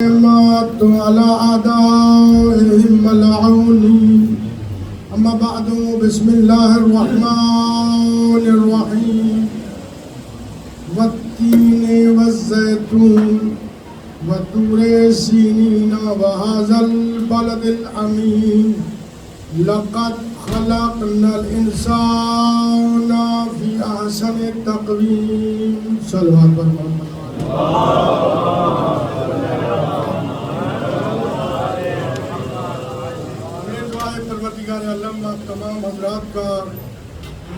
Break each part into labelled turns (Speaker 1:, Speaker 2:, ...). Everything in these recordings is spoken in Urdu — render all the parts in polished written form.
Speaker 1: على أعدائهم ملعون أما بعد بسم الله الرحمن الرحيم والتين والزيتون وطور سينين وهذا البلد الأمين لقد خلقنا الإنسان في أحسن تقويم صلوات محمد تمام حضرات کا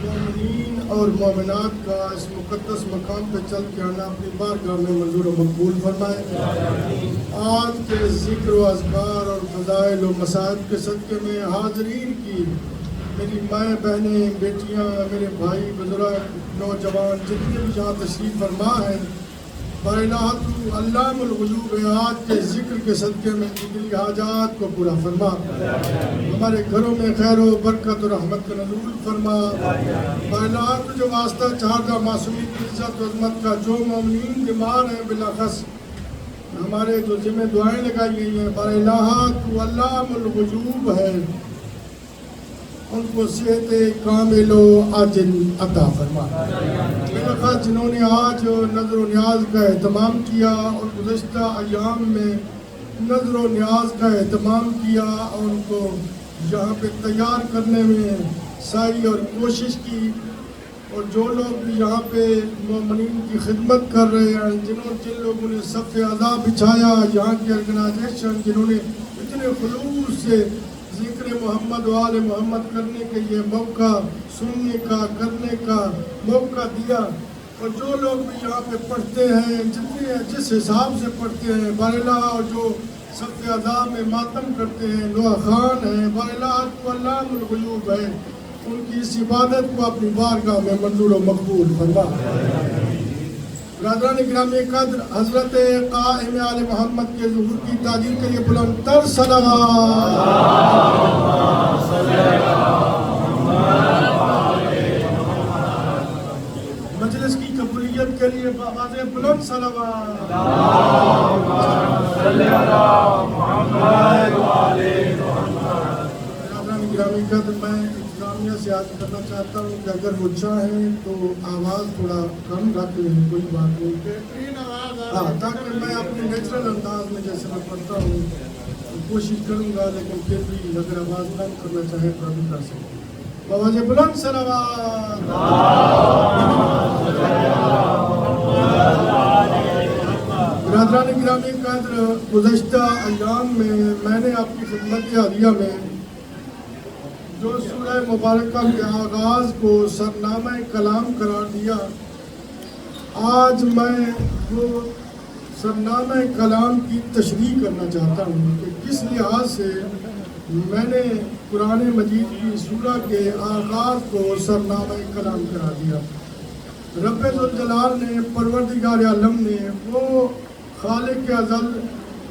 Speaker 1: مومنین اور مومنات کا اس مقدس مقام پہ چل کے آنا اپنی بارگاہ میں منظور و مقبول فرمائے. آج کے ذکر و اذکار اور فضائل و مصائب کے صدقے میں حاضرین کی میری مائیں بہنیں بیٹیاں میرے بھائی بزرگ نوجوان جتنے بھی جہاں تشریف فرما ہیں بارلاہ تو علام الغیوب آج کے ذکر کے صدقے میں جتنی حاجات کو پورا فرما. ہمارے گھروں میں خیر و برکت و رحمت کا نزول فرما. بارلاہ تو جو واسطہ چاہتا معصومی کی عزت و عظمت کا جو مومنین بیمار ہیں بلاخص ہمارے جو ذمہ دعائیں لگائی گئی ہیں بارلاہ تو علام الغیوب ہے ان کو صحت کامل و عاجل عطا فرما. میرے خاص جنہوں نے آج نظر و نیاز کا اہتمام کیا اور گزشتہ ایام میں نظر و نیاز کا اہتمام کیا اور ان کو یہاں پہ تیار کرنے میں سعی اور کوشش کی اور جو لوگ بھی یہاں پہ مومنین کی خدمت کر رہے ہیں جن لوگوں نے صف اعضاء بچھایا یہاں کی آرگنائزیشن جنہوں نے اتنے خلوص سے ذکر محمد و آل محمد کرنے کے یہ موقع سننے کا کرنے کا موقع دیا اور جو لوگ بھی یہاں پہ پڑھتے ہیں جس حساب سے پڑھتے ہیں بارلاہ اور جو صف اعضاء میں ماتم کرتے ہیں نوح خان ہیں بارلاہ کو علام الغیوب ہے ان کی اس عبادت کو اپنی بارگاہ میں منظور و مقبول فرما. برادران گرامی قدر حضرت قائم آل محمد کے ظہور کی تعظیم کے لیے بلند تر صلوات. مجلس کی قبولیت کے لیے بآواز بلند صلوات. برادران گرامی قدر میں انتظامیہ سے عرض کرنا چاہتا ہوں کہ اگر وہ چاہیں تو آواز تھوڑا کم رکھ لیں کوئی بات نہیں تاکہ میں اپنے نیچرل انداز میں جیسے میں پڑھتا ہوں کوشش کروں گا لیکن پھر بھی اگر آواز بلند کرنا چاہیں تو ابھی کر سکتے ہیں. آواز بلند صلوات. برادران گرامی قدر گزشتہ ایام میں نے آپ کی خدمت عالیہ میں جو سورہ مبارکہ کے آغاز کو سرنامہ کلام قرار دیا آج میں وہ سرنامہ کلام کی تشریح کرنا چاہتا ہوں کہ کس لحاظ سے میں نے قرآن مجید کی سورہ کے آغاز کو سرنامہ کلام قرار دیا. رب ذوالجلال نے پروردگار عالم نے وہ خالق ازل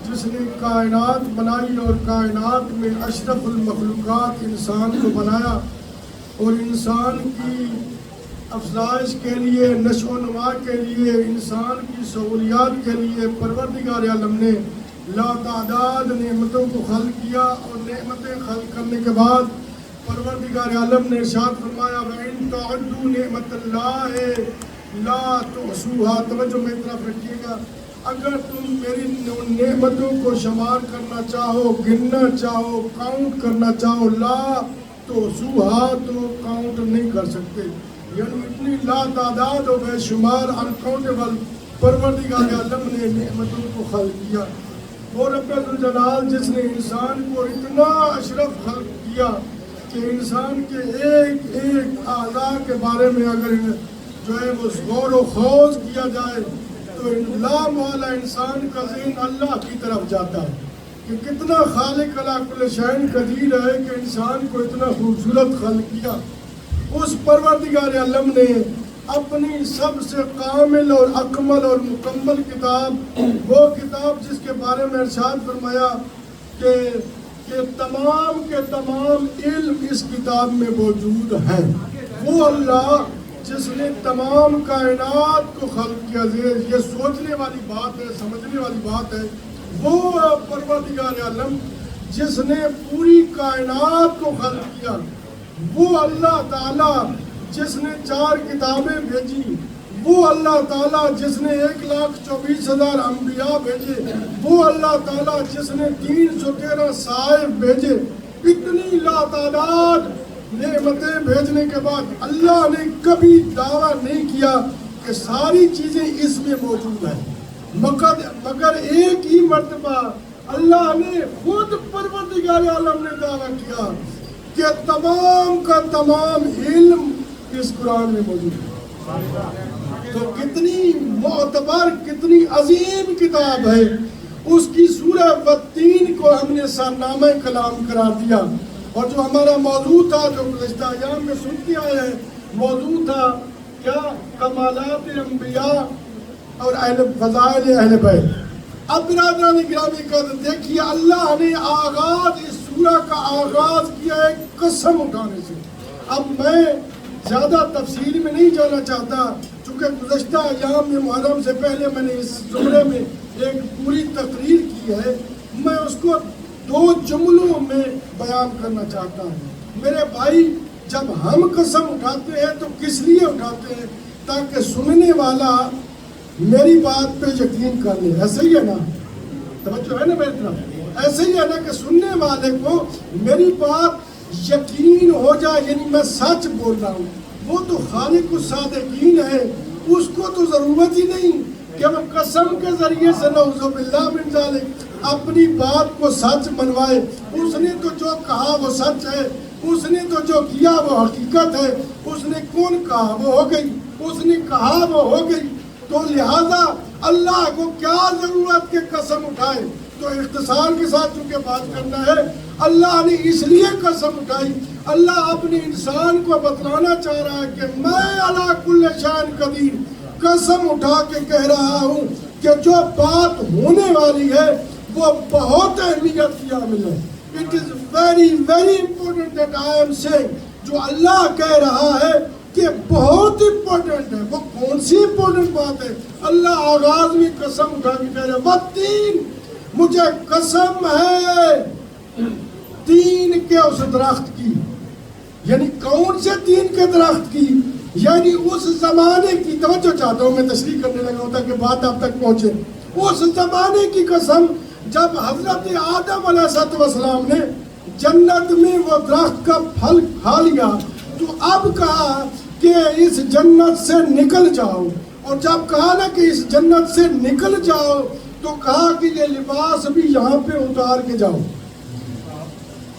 Speaker 1: جس نے کائنات بنائی اور کائنات میں اشرف المخلوقات انسان کو بنایا اور انسان کی افزائش کے لیے نشو و نما کے لیے انسان کی سہولیات کے لیے پروردگار عالم نے لا تعداد نعمتوں کو خلق کیا اور نعمتیں خلق کرنے کے بعد پروردگار عالم نے ارشاد فرمایا وَإِن تَعُدُّوا نِعْمَةَ اللَّهِ لَا تُحْصُوهَا. توجہ میری طرف رکھیے گا اگر تم میری نعمتوں کو شمار کرنا چاہو گننا چاہو کاؤنٹ کرنا چاہو لا تحصوها تو کاؤنٹ نہیں کر سکتے یعنی اتنی لا تعداد و بے شمار انکاؤنٹیبل پروردگار عالم نے نعمتوں کو خلق کیا. وہ رب ذوالجلال جس نے انسان کو اتنا اشرف خلق کیا کہ انسان کے ایک ایک اعضاء کے بارے میں اگر جو ہے وہ غور و خوض کیا جائے تو لا مولا انسان کا ذہن اللہ کی طرف جاتا ہے کہ کتنا خالق علی کل شیء قدیر ہے کہ انسان کو اتنا خوبصورت خلق کیا. اس پروردگار عالم نے اپنی سب سے کامل اور اکمل اور مکمل کتاب وہ کتاب جس کے بارے میں ارشاد فرمایا کہ تمام کے تمام علم اس کتاب میں موجود ہیں. وہ اللہ جس نے تمام کائنات کو خلق کیا. یہ سوچنے والی بات ہے، سمجھنے والی بات ہے وہ پروردگار عالم جس نے پوری کائنات کو خلق کیا، وہ اللہ تعالیٰ جس نے 4 کتابیں بھیجی، وہ اللہ تعالیٰ جس نے 1,24,000 انبیاء بھیجے، وہ اللہ تعالیٰ جس نے 313 صائف بھیجے، اتنی لاتعداد نعمتیں بھیجنے کے بعد اللہ نے کبھی دعویٰ نہیں کیا کہ ساری چیزیں اس میں موجود ہیں، مگر ایک ہی مرتبہ اللہ نے خود پروردگار عالم نے دعویٰ کیا کہ تمام کا تمام علم اس قرآن میں موجود ہے۔ تو کتنی معتبر، کتنی عظیم کتاب ہے، اس کی سورہ والتین کو ہم نے سرنامہ کلام قرار دیا۔ اور جو ہمارا موضوع تھا، جو گزشتہ ایام میں سنتے آئے ہیں، موضوع تھا کیا؟ کمالات انبیاء اور فضائل اہل بیت۔ اب برادران گرامی قدر دیکھیے، اللہ نے آغاز اس سورہ کا آغاز کیا ہے قسم اٹھانے سے۔ اب میں زیادہ تفصیل میں نہیں جانا چاہتا، چونکہ گزشتہ ایام میں محرم سے پہلے میں نے اس زمرے میں ایک پوری تقریر کی ہے، میں اس کو 2 جملوں میں بیان کرنا چاہتا ہوں۔ میرے بھائی، جب ہم قسم اٹھاتے ہیں تو کس لیے اٹھاتے ہیں؟ تاکہ سننے والا میری بات پہ یقین کر لے۔ ایسے ہی ہے نا؟ توجہ ہے نا میری طرف؟ ایسے ہی ہے نا کہ سننے والے کو میری بات یقین ہو جائے، یعنی میں سچ بول رہا ہوں۔ وہ تو خالق الصادقین ہے، اس کو تو ضرورت ہی نہیں کہ وہ قسم کے ذریعے سے نعوذ باللہ من ذالک اپنی بات کو سچ منوائے۔ اس نے تو جو کہا وہ سچ ہے، اس نے تو جو کیا وہ حقیقت ہے، اس نے کون کہا وہ ہو گئی، اس نے کہا وہ ہو گئی۔ تو لہذا اللہ کو کیا ضرورت کہ قسم اٹھائے؟ تو اختصار کے ساتھ چونکہ بات کرنا ہے، اللہ نے اس لیے قسم اٹھائی، اللہ اپنے انسان کو بتلانا چاہ رہا ہے کہ میں علی کل شیء قدیر، قسم اٹھا کے کہہ رہا ہوں کہ جو بات ہونے والی ہے وہ بہت اہمیت کی حامل ہے۔ It is very very important that I am saying، جو اللہ کہہ رہا ہے کہ بہت امپورٹنٹ ہے۔ وہ کون سی امپورٹنٹ بات ہے؟ اللہ آغاز میں قسم اٹھا کے کہہ رہا ہے والتین، مجھے قسم ہے تین کے اس درخت کی۔ یعنی کون سے تین کے درخت کی؟ یعنی اس زمانے کی، توجہ چاہتا ہوں میں تشریح کرنے لگا ہوتا کہ بات آپ تک پہنچے، اس زمانے کی قسم جب حضرت آدم علیہ السلام نے جنت میں وہ درخت کا پھل کھا لیا تو اب کہا کہ اس جنت سے نکل جاؤ، اور جب کہا نا کہ اس جنت سے نکل جاؤ تو کہا کہ یہ لباس بھی یہاں پہ اتار کے جاؤ۔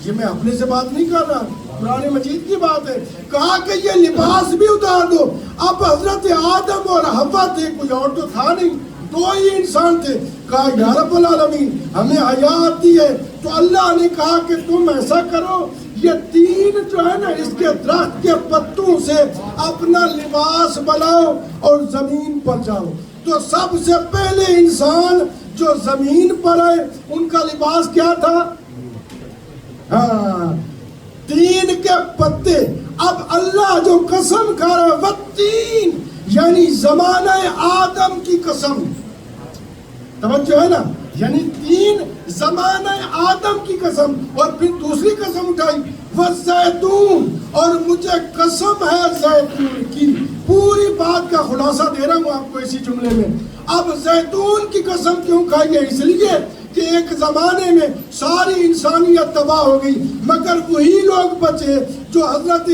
Speaker 1: یہ میں اپنے سے بات نہیں کر رہا، قرآن مجید کی بات ہے۔ کہا کہ یہ لباس بھی اتار دو۔ اب حضرت آدم اور حوا تھے، کوئی اور تو تھا نہیں، 2 ہی انسان تھے۔ کہا یا رب العالمین ہمیں حیات دی ہے، تو اللہ نے کہا کہ تم ایسا کرو، یہ تین جو ہے نا اس کے درخت کے پتوں سے اپنا لباس بناؤ اور زمین پر جاؤ۔ تو سب سے پہلے انسان جو زمین پر ہے ان کا لباس کیا تھا؟ ہاں، تین کے پتے۔ اب اللہ جو قسم کھا رہا ہے والتین، یعنی زمانہ آدم کی قسم، توجہ ہے نا، یعنی تین زمانہ آدم کی قسم، اور پھر دوسری قسم اٹھائی والزیتون، اور مجھے قسم ہے زیتون کی۔ پوری بات کا خلاصہ دے رہا ہوں آپ کو اسی جملے میں۔ اب زیتون کی قسم کیوں کھائی ہے؟ اس لیے کہ ایک زمانے میں ساری انسانیت تباہ ہو گئی، مگر وہی لوگ بچے جو حضرت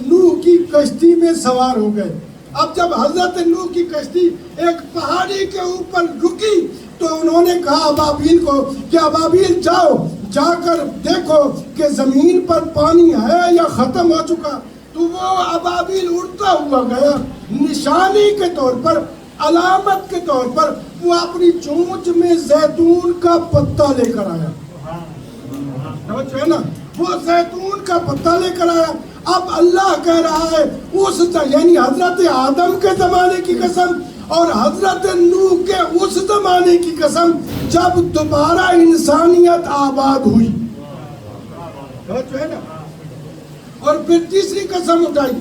Speaker 1: نوح کی کشتی میں سوار ہو گئے۔ اب جب حضرت نوح کی کشتی ایک پہاڑی کے اوپر رکی تو انہوں نے کہا ابابیل کو کہ ابابیل جاؤ، جا کر دیکھو کہ زمین پر پانی ہے یا ختم ہو چکا۔ تو وہ ابابیل اڑتا ہوا گیا، نشانی کے طور پر، علامت کے طور پر وہ اپنی چونچ میں زیتون کا پتا لے کر آیا۔ جو ہے نا، وہ زیتون کا پتا لے کر آیا۔ اب اللہ کہہ رہا ہے اس، یعنی حضرت آدم کے زمانے کی قسم اور حضرت نوح کے اس زمانے کی قسم جب دوبارہ انسانیت آباد ہوئی، جو ہے نا، اور پھر تیسری قسم اٹھائی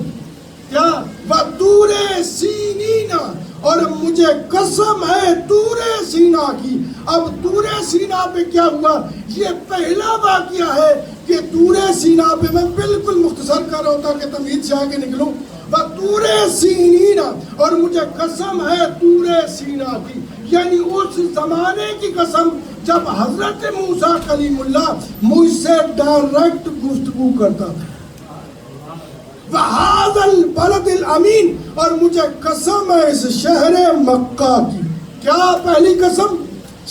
Speaker 1: کیا؟ وَطُورِ سِینِینَ، اور مجھے قسم ہے طور سینا کی. اب طور سینا پہ کیا ہوا؟ یہ پہلا واقعہ ہے کہ طور سینا پہ، میں بالکل مختصر کر رہا ہوتا کہ تمہید سے آگے نکلوں. طور سینینا، اور مجھے قسم ہے طور سینا کی، یعنی اس زمانے کی قسم جب حضرت موسیٰ کلیم اللہ مجھ سے ڈائریکٹ گفتگو کرتا تھا. وَهَذَا الْبَلَدِ الْأَمِينَ، اور مجھے قسم ہے اس شہر مکہ کی. کیا پہلی قسم؟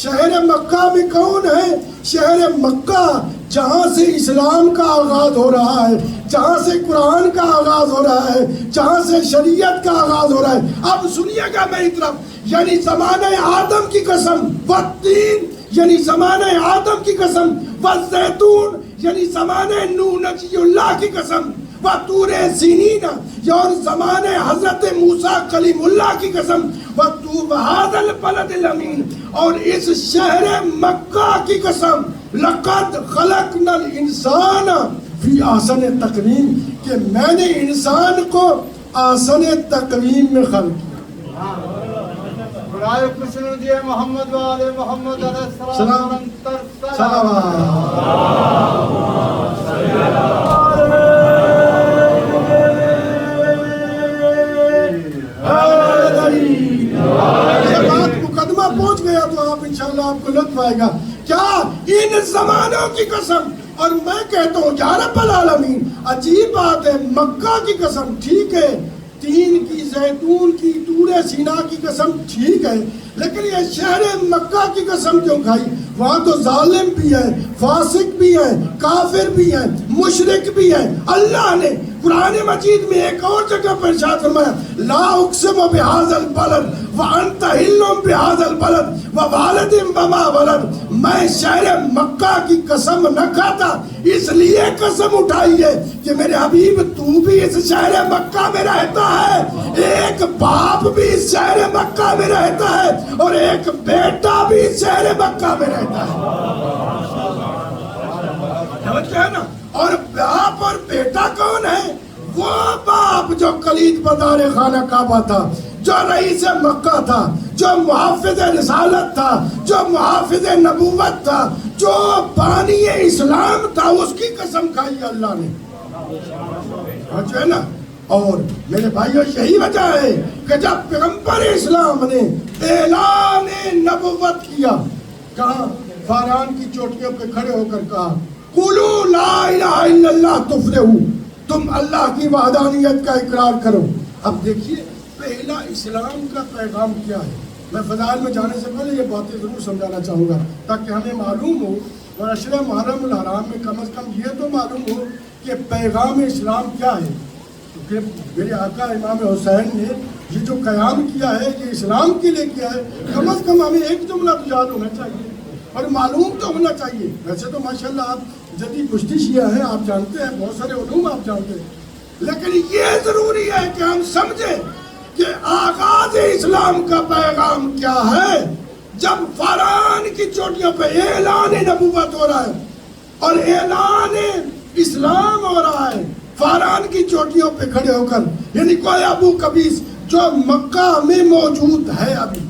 Speaker 1: شہر مکہ میں کون ہے؟ شہر مکہ جہاں سے اسلام کا آغاز ہو رہا ہے، جہاں سے قرآن کا آغاز ہو رہا ہے، جہاں سے شریعت کا آغاز ہو رہا ہے. اب سنیے گا میری طرف، یعنی زمانہ آدم کی قسم، والتین یعنی زمانہ آدم کی قسم، والزیتون یعنی زمانہ نوح نبی اللہ کی قسم، وطور سینین اور زمانہ حضرت موسیٰ کلیم اللہ کی قسم، وَهَذَا الْبَلَدِ الْأَمِينَ، اور اس شہر مکہ کی قسم، لَقَدْ خَلَقْنَا الْإِنسَانَ فِي أَحْسَنِ تَقْوِيمٍ، کہ میں نے انسان کو احسن تقویم میں خلق کیا.
Speaker 2: برائے خوشنو جی محمد و آل محمد علیہ السلام.
Speaker 1: یہ بات مقدمہ پہنچ گیا تو آپ انشاءاللہ آپ کو لطف آئے گا. کیا ان زمانوں کی قسم، اور میں کہتا ہوں یا رب العالمین، عجیب بات ہے، مکہ کی قسم ٹھیک ہے، تین کی، زیتون کی، طور سینا کی قسم ٹھیک ہے، لیکن یہ شہر مکہ کی قسم کیوں کھائی؟ وہاں تو ظالم بھی ہے، فاسق بھی ہے، کافر بھی ہے، مشرک بھی ہے. اللہ نے قرآن مجید میں ایک اور جگہ پر ارشاد فرمایا، لا اقسم بہذا البلد وانت حل بہذا البلد ووالد وما ولد، میں شہر مکہ کی قسم نہ کھاتا، اس لیے قسم اٹھائی ہے کہ میرے حبیب تو بھی اس شہر مکہ میں رہتا ہے، ایک باپ بھی اس شہر مکہ میں رہتا ہے، اور ایک بیٹا بھی اس شہر مکہ میں رہتا ہے. نا، اور باپ اور بیٹا کون ہے؟ وہ باپ جو کلید بدار خانہ کعبہ تھا، جو رئیس مکہ تھا، جو محافظ رسالت تھا، جو محافظ نبوت تھا، جو بانی اسلام تھا، اس کی قسم کھائی اللہ نے. جو ہے نا، اور میرے بھائیو یہی وجہ ہے کہ جب پیغمبر اسلام نے اعلان نبوت کیا، کہاں؟ فاران کی چوٹیوں پہ کھڑے ہو کر کہا، قولوا لا الہ الا اللہ تفلحوا، تم اللہ کی وحدانیت کا اقرار کرو. اب دیکھیے پہلا اسلام کا پیغام کیا ہے. میں فضائل میں جانے سے پہلے یہ باتیں ضرور سمجھانا چاہوں گا تاکہ ہمیں معلوم ہو، اور عشر محرم الحرام میں کم از کم یہ تو معلوم ہو کہ پیغام اسلام کیا ہے. کیونکہ میرے آقا امام حسین نے یہ جو قیام کیا ہے یہ اسلام کے لیے کیا ہے، کم از کم ہمیں ایک جملہ تو یاد ہونا چاہیے اور معلوم تو ہونا چاہیے. ویسے تو ماشاءاللہ آپ جدید پشتی شیعہ ہیں، آپ جانتے ہیں، بہت سارے علوم آپ جانتے ہیں، لیکن یہ ضروری ہے کہ ہم سمجھیں کہ آغاز اسلام کا پیغام کیا ہے. جب فاران کی چوٹیوں پہ اعلان نبوت ہو رہا ہے اور اعلان اسلام ہو رہا ہے، فاران کی چوٹیوں پہ کھڑے ہو کر، یعنی کوئی ابو قبیس جو مکہ میں موجود ہے، ابھی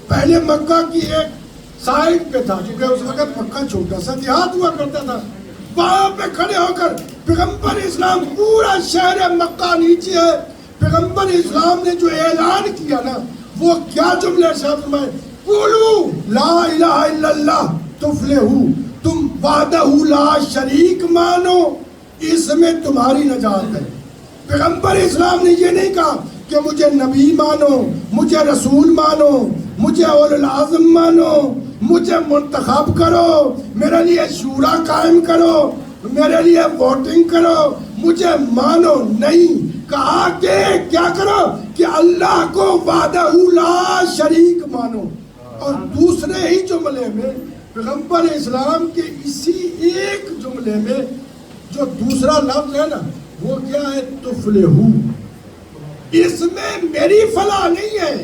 Speaker 1: پہلے مکہ کی ایک سائڈ پہ تھا، کیونکہ اس وقت مکہ چھوٹا سا دیہات ہوا کرتا تھا، وہاں پہ کھڑے ہو کر پیغمبر اسلام، پورا شہر مکہ نیچے ہے، پیغمبر اسلام نے جو اعلان کیا نا، وہ کیا جملے ارشاد فرمائے، قولوا لا الہ الا اللہ تفلحوا، تم وحدہ لا شریک مانو، اس میں تمہاری نجات ہے. پیغمبر اسلام نے یہ نہیں کہا کہ مجھے نبی مانو، مجھے رسول مانو، مجھے اول العظم مانو، مجھے منتخب کرو، میرے لیے شورا قائم کرو، میرے لیے ووٹنگ کرو، مجھے مانو. نہیں، کہا کہ کیا کرو کہ اللہ کو وحدہ لا شریک مانو. اور دوسرے ہی جملے میں پیغمبر اسلام کے اسی ایک جملے میں جو دوسرا لفظ ہے نا، وہ کیا ہے؟ تفلحو. اس میں میری فلاح نہیں ہے،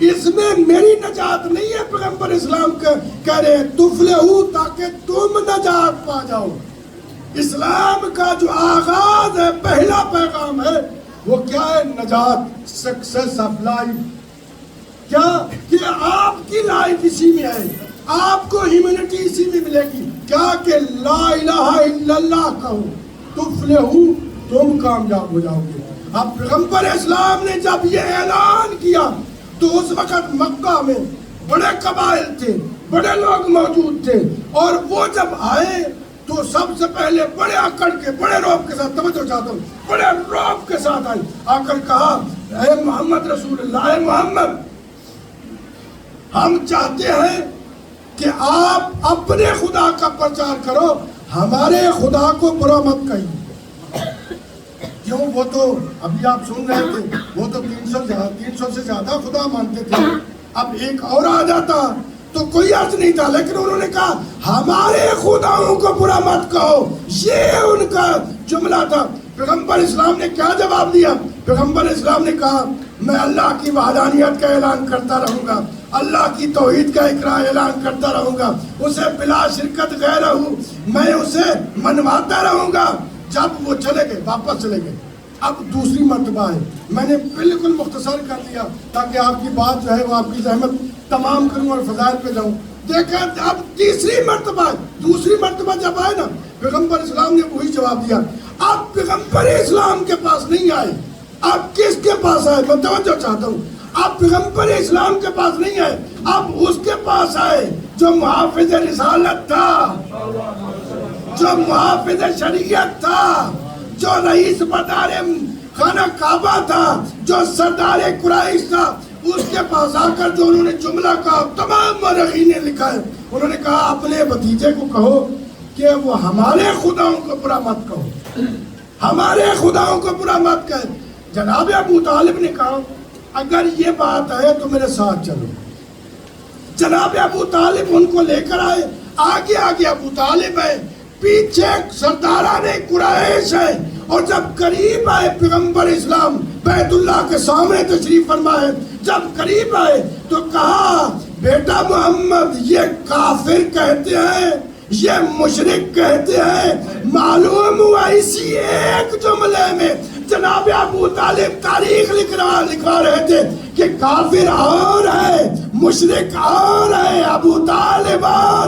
Speaker 1: اس میں میری نجات نہیں ہے. پیغمبر اسلام کہہ رہے ہیں تفلحو تاکہ تم نجات پا جاؤ. اسلام کا جو آغاز ہے، پہلا پیغام ہے، وہ کیا ہے؟ نجات، سکسیس آف لائف. کیا کہ آپ کی لائف اسی میں ہے, آپ کو ہیومینٹی اسی میں ملے گی. کیا کہ لا الہ الا اللہ کہو تفلحو, تم کامیاب ہو جاؤ گے. اب پیغمبر اسلام نے جب یہ اعلان کیا تو اس وقت مکہ میں بڑے قبائل تھے, بڑے لوگ موجود تھے, اور وہ جب آئے تو سب سے پہلے بڑے اکڑ کے, بڑے روب کے ساتھ, توجہ چاہتا ہوں, بڑے روب کے ساتھ آئے, آ کر کہا اے محمد رسول اللہ, اے محمد, ہم چاہتے ہیں کہ آپ اپنے خدا کا پرچار کرو, ہمارے خدا کو برا مت کہیے. کیوں, وہ تو ابھی آپ سن رہے تھے, وہ تو 300 سے زیادہ خدا مانتے تھے. اب ایک اور آ جاتا تو کوئی عرض نہیں تھا, لیکن انہوں نے کہا ہمارے خداؤں کو برا مت کہو, یہ ان کا جملہ تھا. پیغمبر اسلام نے کیا جواب دیا؟ پیغمبر اسلام نے کہا میں اللہ کی وحدانیت کا اعلان کرتا رہوں گا, اللہ کی توحید کا اعلان کرتا رہوں گا, اسے بلا شرکت غیرہ میں اسے منواتا رہوں گا. جب وہ چلے گئے, واپس چلے گئے. اب دوسری مرتبہ ہے, میں نے بالکل مختصر کر دیا تاکہ آپ کی بات جو ہے وہ آپ کی زحمت تمام کروں اور فضائل پہ جاؤں. دیکھیں اب تیسری مرتبہ, دوسری مرتبہ جب آئے نا, پیغمبر اسلام نے وہی جواب دیا. اب پیغمبر اسلام کے پاس نہیں آئے, اب کس کے پاس آئے؟ میں توجہ چاہتا ہوں. اب پیغمبر اسلام کے پاس نہیں آئے, اب اس کے پاس آئے جو محافظ رسالت تھا, جو محافظ شریعت تھا, جو رئیس بدار خانہ کعبہ تھا, جو سردار قریش تھا. اس کے پاس آ کر جو انہوں نے جملہ کہا, تمام مورخین نے لکھا ہے, انہوں نے کہا اپنے بھتیجے کو کہو کہ وہ ہمارے خداؤں کو برا مت کہو, ہمارے خداؤں کو برا مت کہے. جناب ابو طالب نے کہا اگر یہ بات ہے تو میرے ساتھ چلو. جناب ابو طالب ان کو لے کر آئے, آگے آگے ابو طالب ہے, پیچھے سرداران قریش ہے, اور جب قریب آئے پیغمبر اسلام بیت اللہ کے سامنے تشریف فرمائے, جب قریب آئے تو کہا بیٹا محمد یہ کافر کہتے ہیں, یہ مشرک کہتے ہیں. معلوم ہوا اسی ایک جملے میں جناب ابو طالب تاریخ لکھوا رہے تھے کہ کافر اور ہے, مشرک اور ہے, ابو طالب اور.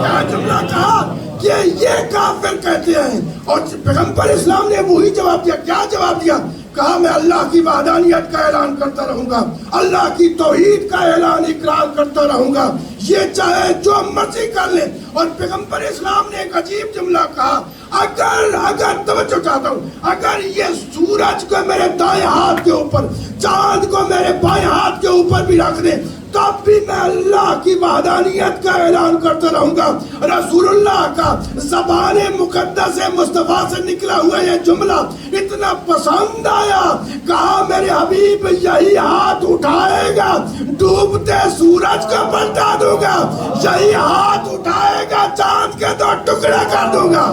Speaker 1: کیا جملہ کہا کہ یہ کافر کہتے ہیں, اور پیغمبر اسلام نے وہی جواب دیا. کیا جواب دیا؟ کہا میں اللہ کی وحدانیت کا اعلان کرتا رہوں گا, اللہ کی توحید کا اعلان اقرار کرتا رہوں گا, یہ چاہے جو مرضی کر لے. اور پیغمبر اسلام نے ایک عجیب جملہ کہا, اگر توجہ چاہتا ہوں, اگر یہ سورج کو میرے دائیں ہاتھ کے اوپر, چاند کو میرے بائیں ہاتھ کے اوپر بھی رکھ دے, تب بھی میں اللہ کی وحدانیت کا اعلان کرتا رہوں گا. رسول اللہ کا زبان مقدس مصطفیٰ سے نکلا ہوا یہ جملہ اتنا پسند آیا, کہا میرے حبیب یہی ہاتھ اٹھائے گا ڈوبتے سورج کو پلٹا دوں گا, یہی ہاتھ اٹھائے گا چاند کے 2 ٹکڑے کر دوں گا.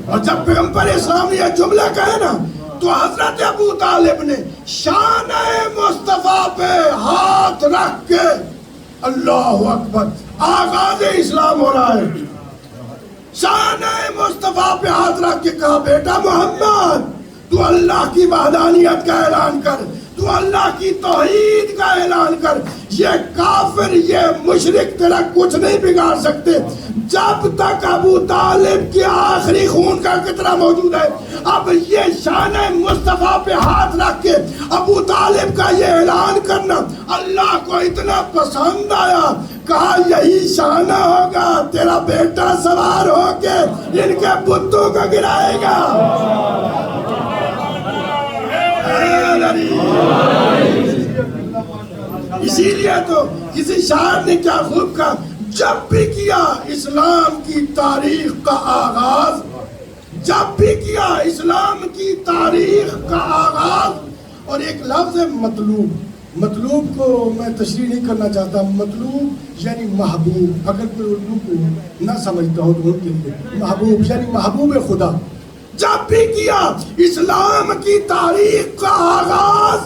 Speaker 1: اور جب پیغمبر اسلام نے یہ جملہ کہے نا تو حضرت ابو طالب نے شان مصطفیٰ پہ ہاتھ رکھ کے, اللہ اکبر, آغاز اسلام ہو رہا ہے, شان مصطفیٰ پہ ہاتھ رکھ کے کہا بیٹا محمد تو اللہ کی وحدانیت کا اعلان کر, تو اللہ کی توحید کا اعلان کر. یہ کافر, یہ مشرک تیرا کچھ نہیں بگاڑ سکتے جب تک ابو طالب کی آخری خون کا قطرہ موجود ہے. اب یہ شان مصطفیٰ پہ ہاتھ رکھ کے ابو طالب کا یہ اعلان کرنا اللہ کو اتنا پسند آیا, کہا یہی شانہ ہوگا, تیرا بیٹا سوار ہو کے ان کے بتوں کو گرائے گا. اسی لیے تو کسی شاعر نے کیا خوب کہا, جب بھی کیا اسلام کی تاریخ کا آغاز, جب بھی کیا اسلام کی تاریخ کا آغاز. اور ایک لفظ ہے مطلوب, مطلوب کو میں تشریح نہیں کرنا چاہتا. مطلوب یعنی محبوب, اگر کوئی اردو کو نہ سمجھتا ہو تو ان کے لیے محبوب یعنی محبوب خدا,
Speaker 3: جب بھی کیا اسلام کی تاریخ کا آغاز،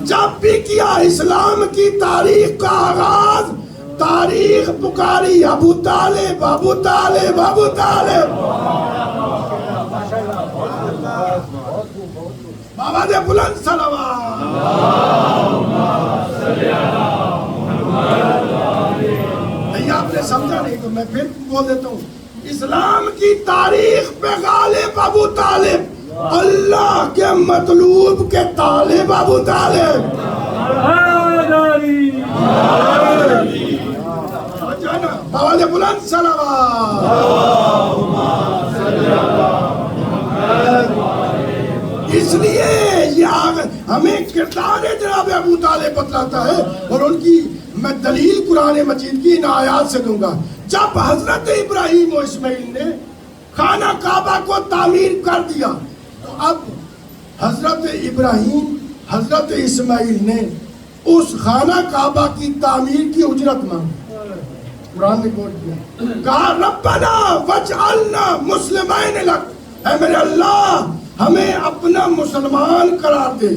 Speaker 3: جب بھی کیا اسلام کی تاریخ کا آغاز، تاریخ پکاری ابو طالب ابو طالب ابو طالب۔ بابا دے بلند صلوات۔ نہیں آپ نے سمجھا نہیں تو میں پھر بول دیتا ہوں، اسلام کی تاریخ پہ غالب ابو طالب، اللہ کے مطلوب کے طالب ابو طالب۔ بابا دے بلند صلوات۔ اس لیے یہ ہمیں کردار جناب ابو طالب بتلاتا ہے، اور ان کی میں دلیل قرآن مجید کی ان آیات سے دوں گا۔ جب حضرت ابراہیم و اسماعیل نے خانہ کعبہ کو تعمیر کر دیا تو اب حضرت ابراہیم حضرت اسماعیل نے اس خانہ کعبہ کی تعمیر کی اجرت مانگی۔ قرآن نے کوٹ کیا، کہا ربنا وجعلنا مسلمین لک، اے میرے اللہ ہمیں اپنا مسلمان قرار دے۔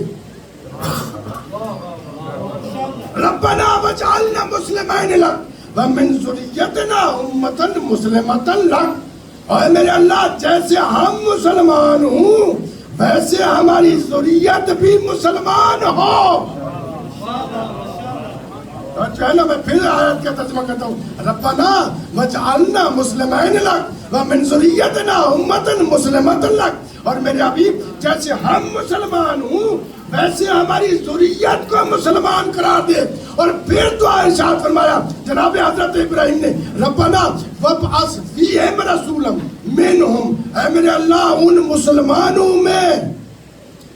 Speaker 3: ربنا وجعلنا مسلمین لک ومن ذریتنا امتا مسلمتا لک، اے میرے اللہ جیسے ہم مسلمان ہوں ویسے ہماری ذریت بھی مسلمان ہو۔ چلو میں پھر آیت کا ترجمہ کرتا ہوں، ربنا وجعلنا مسلمین لک ومن ذریتنا امتا مسلمتا لک، اور میرے حبیب جیسے ہم مسلمان ہوں ویسے ہماری ذریت کو مسلمان قرار دے۔ اور پھر دعا ارشاد فرمایا جناب حضرت ابراہیم نے، ربنا وابعث فیہم رسولا منہم، اے میرے اللہ ان مسلمانوں میں،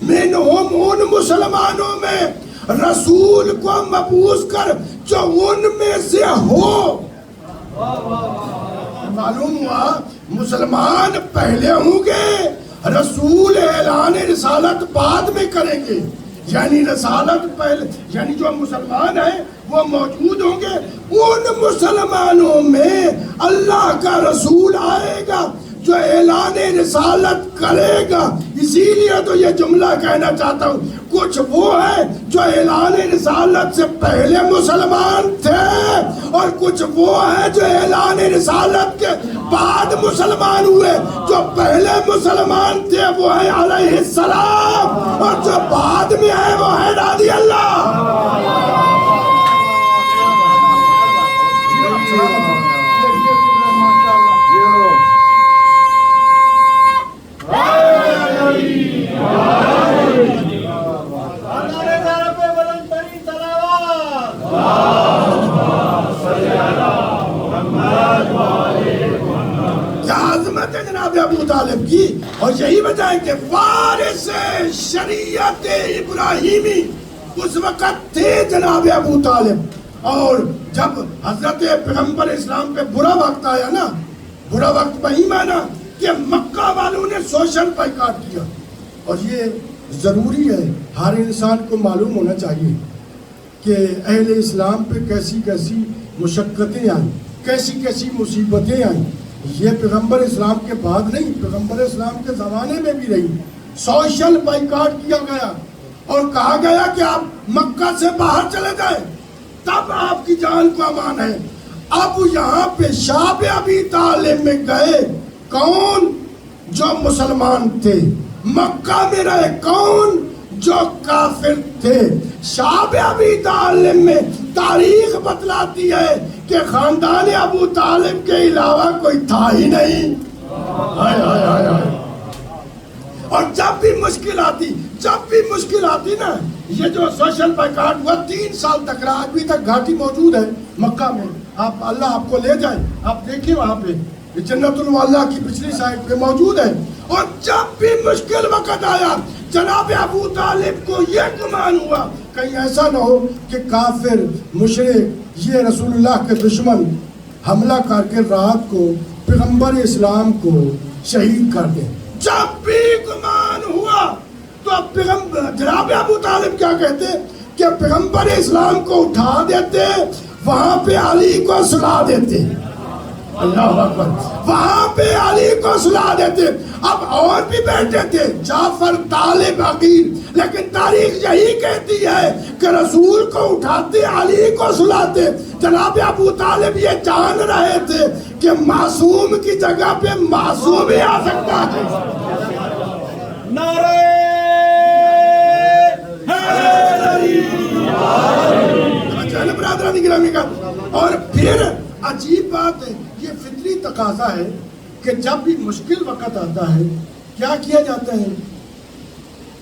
Speaker 3: منہم ان مسلمانوں میں رسول کو مبعوث کر جو ان میں سے ہو۔ معلوم ہوا مسلمان پہلے ہوں گے، رسول اعلان رسالت بعد میں کریں گے، یعنی رسالت پہلے، یعنی جو مسلمان ہیں وہ موجود ہوں گے، ان مسلمانوں میں اللہ کا رسول آئے گا جو اعلان رسالت کرے گا۔ اسی لیے تو یہ جملہ کہنا چاہتا ہوں، کچھ وہ ہے جو اعلان رسالت سے پہلے مسلمان تھے، اور کچھ وہ ہے جو اعلان رسالت کے بعد مسلمان ہوئے۔ جو پہلے مسلمان تھے وہ ہے علیہ السلام، اور جو بعد میں ہے وہ ہے رضی اللہ۔ جناب ابو طالب کی، اور یہی وجہ ہے کہ وارث شریعت ابراہیمی اس وقت تھے جناب ابو طالب۔ اور جب حضرت پیغمبر اسلام پہ برا وقت آیا نا، برا وقت وہی مانا کہ مکہ والوں نے سوشل بائیکاٹ کیا، اور یہ ضروری ہے ہر انسان کو معلوم ہونا چاہیے کہ اہل اسلام پہ کیسی کیسی مشقتیں آئیں، کیسی کیسی مصیبتیں آئیں۔ یہ پیغمبر اسلام کے بعد نہیں، پیغمبر اسلام کے زمانے میں بھی رہی۔ سوشل بائیکاٹ کیا گیا اور کہا گیا کہ آپ مکہ سے باہر چلے جائیں، تب آپ کی جان کو امان ہے۔ اب یہاں پہ شعب ابی طالب میں گئے کون؟ جو مسلمان تھے۔ مکہ میں رہے کون؟ جو کافر تھے۔ شعب ابی طالب میں تاریخ بتلاتی ہے کہ خاندان ابو طالب کے علاوہ کوئی تھا ہی نہیں۔ اور جب بھی مشکل آتی نا، یہ جو سوشل بائیکاٹ ہوا 3 سال تک رہا، ابھی تک گھاٹی موجود ہے مکہ میں۔ آپ اللہ آپ کو لے جائیں، آپ دیکھیں وہاں پہ جنت الواللہ کی پچھلی سائڈ پہ موجود ہے۔ اور جب بھی مشکل وقت آیا جناب ابو طالب کو یہ گمان ہوا کہیں ایسا نہ ہو کہ کافر مشرک یہ رسول اللہ کے دشمن حملہ کر کے رات کو پیغمبر اسلام کو شہید کر دیں۔ جب بھی گمان ہوا تو جناب ابو طالب کیا کہتے کہ پیغمبر اسلام کو اٹھا دیتے، وہاں پہ علی کو سلا دیتے۔ اللہ اکبر. وہاں پہ علی کو سلا دیتے. اب اور بھی بیٹھے تھے جعفر، طالب، عقیل، لیکن تاریخ یہی کہتی ہے کہ رسول کو اٹھاتے علی کو سلاتے. جناب ابو طالب یہ جان رہے تھے کہ معصوم کی جگہ پہ معصوم ہی آ سکتا ہے.
Speaker 4: نعرہ حیدری.
Speaker 3: برادران گرامی کا. اور پھر عجیب بات ہے، یہ فطری تقاضا ہے کہ جب بھی مشکل وقت آتا ہے کیا کیا جاتا ہے؟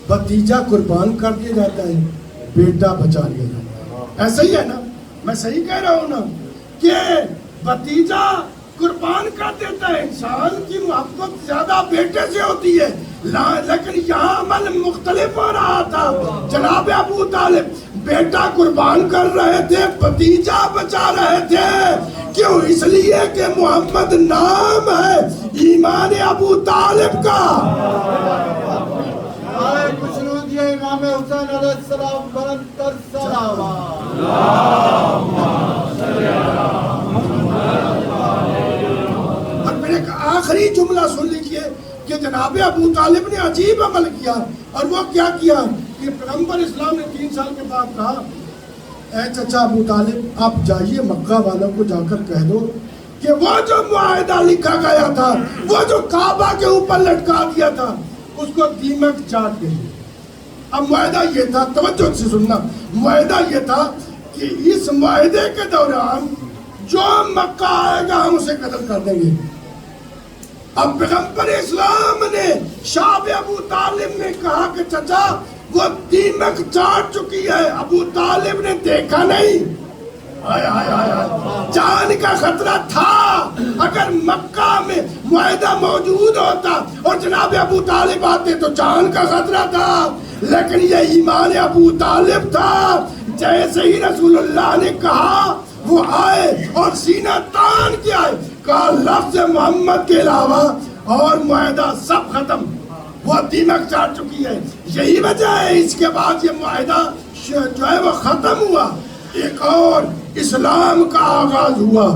Speaker 3: بھتیجا قربان کر دیا جاتا ہے، بیٹا بچا لیا جاتا ہے. ایسا ہی ہے نا؟ میں صحیح کہہ رہا ہوں نا کہ بھتیجا قربان کر دیتا ہے. انسان کی محبت زیادہ بیٹے سے ہوتی ہے، لیکن یہاں عمل مختلف ہو رہا تھا. جناب ابو طالب بیٹا قربان کر رہے تھے، بھتیجا بچا رہے تھے. کیوں؟ اس لیے کہ محمد نام ہے ایمان ابو طالب کا.
Speaker 2: نعرہ خوشنود یہ امام حسین علیہ السلام بلند تر صلوات.
Speaker 3: اور میں نے آخری جملہ سن لیجئے کہ جناب ابو طالب نے عجیب عمل کیا. اور وہ کیا کیا کہ پیغمبر اسلام نے 3 سال کے بعد کہا اے چچا ابو طالب آپ جائیے مکہ والوں کو جا کر کہہ دو کہ وہ جو معاہدہ لکھا گیا تھا، وہ جو کعبہ کے اوپر لٹکا دیا تھا، اس کو دیمک چاٹ گئی. اب معاہدہ یہ تھا، توجہ سے سننا، معاہدہ یہ تھا کہ اس معاہدے کے دوران جو مکہ آئے گا ہم اسے قتل کر دیں گے. اب پیغمبر اسلام نے شاب ابو طالب نے کہا کہ چچا وہ دیمک چاٹ چکی ہے. ابو طالب نے دیکھا نہیں. جان کا خطرہ تھا. اگر مکہ میں معاہدہ موجود ہوتا اور جناب ابو طالب آتے تو جان کا خطرہ تھا، لیکن یہ ایمان ابو طالب تھا. جیسے ہی رسول اللہ نے کہا وہ آئے اور سینہ تان کے آئے، کہا لفظ محمد کے علاوہ اور معاہدہ سب ختم. وہ دیمک چاٹ چکی ہے. یہی وجہ ہے اس کے بعد یہ معاہدہ جو ہے وہ ختم ہوا. ایک اور اسلام کا آغاز ہوا.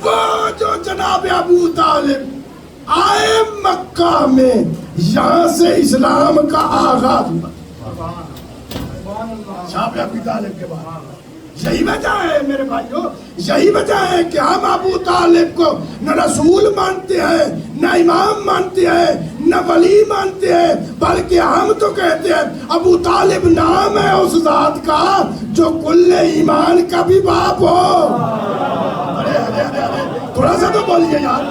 Speaker 3: وہ جو جناب ابو طالب آئے مکہ میں، یہاں سے اسلام کا آغاز ہوا. شاب ابو طالب کے بعد یہی وجہ ہے میرے بھائیو، یہی وجہ ہے کہ ہم ابو طالب کو نہ رسول مانتے ہیں، نہ امام مانتے ہیں، نہ ولی مانتے ہیں، بلکہ ہم تو کہتے ہیں ابو طالب نام ہے اس ذات کا جو کل ایمان کا بھی باپ ہو. ارے ارے ارے ارے تھوڑا سا تو بولیے یار.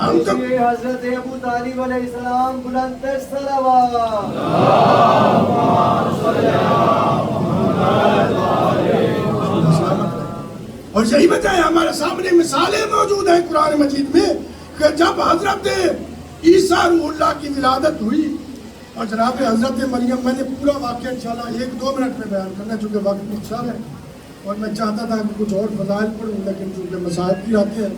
Speaker 3: ہم تو
Speaker 4: حضرت ابو طالب علیہ السلام بلند تر صلوات.
Speaker 3: اور یہی وجہ ہے ہمارے سامنے مثالیں موجود ہیں قرآن مجید میں کہ جب حضرت عیسیٰ روح اللہ کی ولادت ہوئی اور جناب حضرت مریم، میں نے پورا واقعہ انشاءاللہ 1-2 منٹ میں بیان کرنا چونکہ وقت مختصر ہے اور میں چاہتا تھا کہ کچھ اور فضائل پڑھوں، لیکن چونکہ مسائل کی آتے ہیں.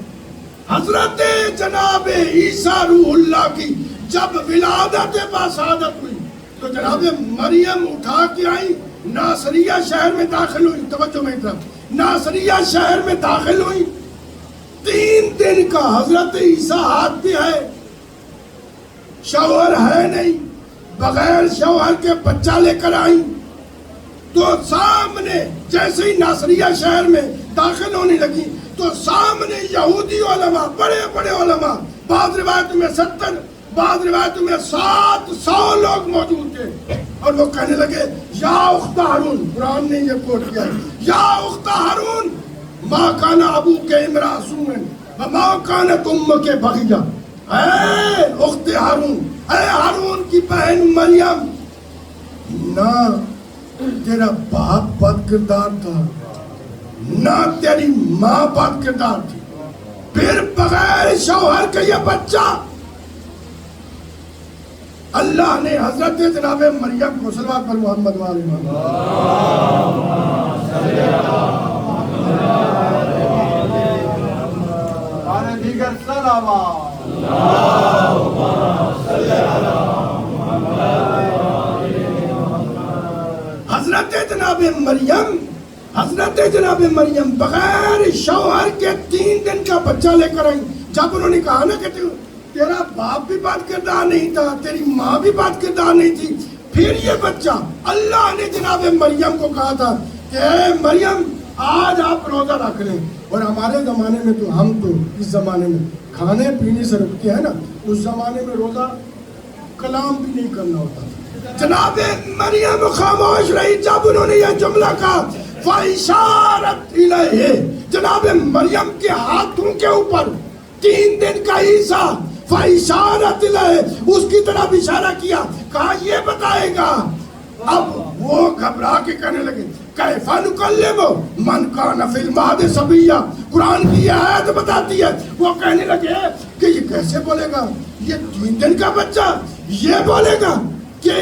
Speaker 3: حضرت جناب عیسیٰ روح اللہ کی جب ولادت باسعادت ہوئی تو جناب مریم اٹھا کے آئی، ناصریہ شہر میں داخل ہوئی. توجہ میں طرف ناصریہ شہر میں داخل ہوئی. 3 دن کا حضرت عیسیٰ ہاتھ پہ ہے، شوہر ہے نہیں، بغیر شوہر کے بچہ لے کر آئی. تو سامنے جیسے ہی ناصریہ شہر میں داخل ہونے لگی تو سامنے یہودی علماء، بڑے بڑے علماء، بعض روایتوں میں 70، بعض روایتوں میں 700 لوگ موجود تھے. اور وہ کہنے لگے یا اخت ہارون، قرآن نے یہ کوٹ کیا ہے، یا اخت ہارون ما کان ابوک امرأ سوء وما کانت امک بغیہ. اے اخت ہارون، اے ہارون کی بہن مریم، نہ تیرا باپ بد کردار تھا، نہ تیری ماں بد کردار تھی، پھر بغیر شوہر کے یہ بچہ. اللہ نے حضرت جناب مریم کو صلوات پر محمد وآل محمد
Speaker 2: اور دیگر صلوات.
Speaker 3: حضرت جناب مریم، حضرت جناب مریم بغیر شوہر کے 3 دن کا بچہ لے کر آئی. جب انہوں نے کہا نا کہ تیرا باپ بھی بات کردار نہیں تھا، تیری ماں بھی بات کردار نہیں تھی، پھر یہ بچہ، اللہ نے جناب مریم کو کہا تھا کہ اے مریم آج آپ روزہ رکھ لیں. اور ہمارے زمانے میں تو ہم تو اس زمانے میں کھانے پینے سے رکھتے ہیں نا، اس زمانے میں روزہ کلام بھی نہیں کرنا ہوتا تھا. جناب مریم خاموش رہی جب انہوں نے یہ جملہ کہا فَإِشَارَتْ إِلَيْهِ، جناب مریم کے ہاتھوں کے اوپر 3 دن کا عیسیٰ فَإِشَارَتْ إِلَيْهِ، اس کی طرف اشارہ کیا، کہا یہ بتائے گا. اب وہ گھبرا کے کہنے لگے کیف نکلم من کان فی المہد صبیا، قرآن کی آیت بتاتی ہے. وہ کہنے لگے کہ یہ کیسے بولے گا، یہ 3 دن کا بچہ یہ بولے گا کہ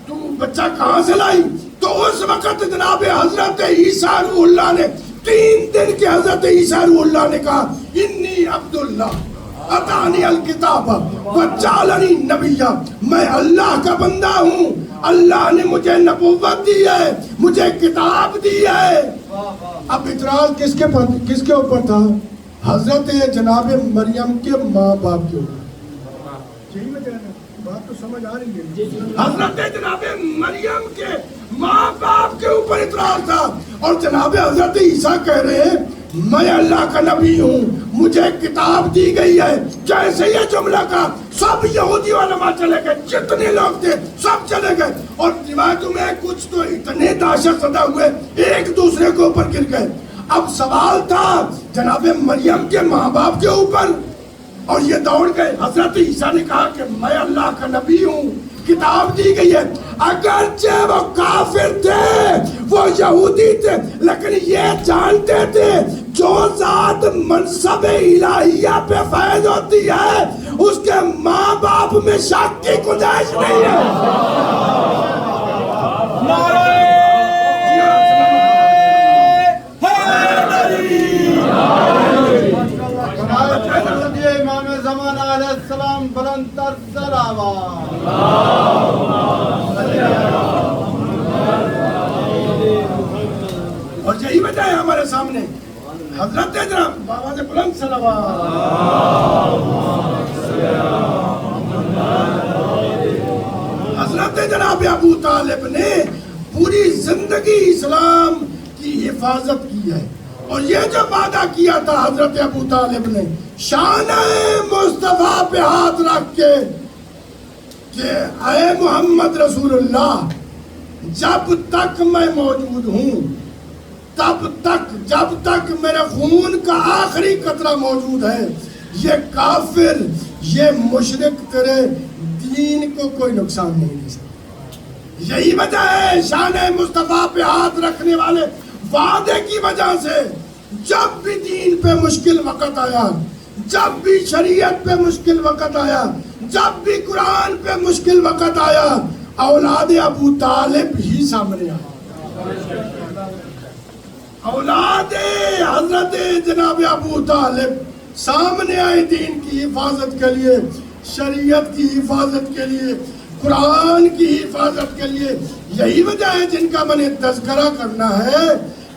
Speaker 3: تو بچہ کہاں سے لائی. تو اس وقت جناب حضرت عیسیٰ روح اللہ نے 3 دن کے حضرت عیسیٰ روح اللہ نے کہا انی عبداللہ اتانی الکتاب وجعلنی نبیا، میں اللہ کا بندہ ہوں، اللہ نے مجھے نبوت دی ہے، مجھے کتاب دی ہے.
Speaker 1: اب اعتراض کس کے اوپر تھا؟ حضرت جناب مریم کے ماں باپ کے اوپر. یہی وجہ ہے، بات تو سمجھ آ رہی ہے.
Speaker 3: حضرت جناب مریم کے ماں باپ کے اوپر اعتراض تھا. اور جناب حضرت عیسیٰ کہہ رہے ہیں میں اللہ کا نبی ہوں، مجھے کتاب دی گئی ہے. جیسے یہ جملہ کا سب یہودی علماء چلے گئے، جتنے لوگ تھے سب چلے گئے. اور روایتوں میں کچھ تو اتنے دہشت زدہ ہوئے ایک دوسرے کے اوپر گر گئے. اب سوال تھا جناب مریم کے ماں باپ کے اوپر، اور یہ دوڑ گئے. حضرت عیسیٰ نے کہا کہ میں اللہ کا نبی ہوں، کتاب دی گئی ہے. اگرچہ وہ کافر تھے، وہ یہودی تھے، لیکن یہ جانتے تھے جو ذات منصب الہیہ پہ فائز ہوتی ہے اس کے ماں باپ میں شک کی گنجائش نہیں ہے.
Speaker 2: امام زمان علیہ السلام بلند تر سلام.
Speaker 3: اور یہی وجہ ہے ہمارے سامنے حضرت جناب بابا سے بلند صلوات. حضرت جناب ابو طالب نے پوری زندگی اسلام کی حفاظت کی ہے. اور یہ جو وعدہ کیا تھا حضرت ابو طالب نے شان مصطفیٰ پہ ہاتھ رکھ کے کہ اے محمد رسول اللہ، جب تک میں موجود ہوں، تب تک، جب تک میرے خون کا آخری قطرہ موجود ہے، یہ کافر، یہ مشرک تیرے دین کو کوئی نقصان نہیں دے سکتا. یہی وجہ ہے شان مصطفیٰ پہ ہاتھ رکھنے والے وعدے کی وجہ سے جب بھی دین پہ مشکل وقت آیا، جب بھی شریعت پہ مشکل وقت آیا، جب بھی قرآن پہ مشکل وقت آیا، اولاد ابو طالب ہی سامنے آیا. اولاد حضرت جناب ابو طالب سامنے آئے دین کی حفاظت کے لیے، شریعت کی حفاظت کے لیے، قرآن کی حفاظت کے لیے. یہی وجہ ہے جن کا میں نے تذکرہ کرنا ہے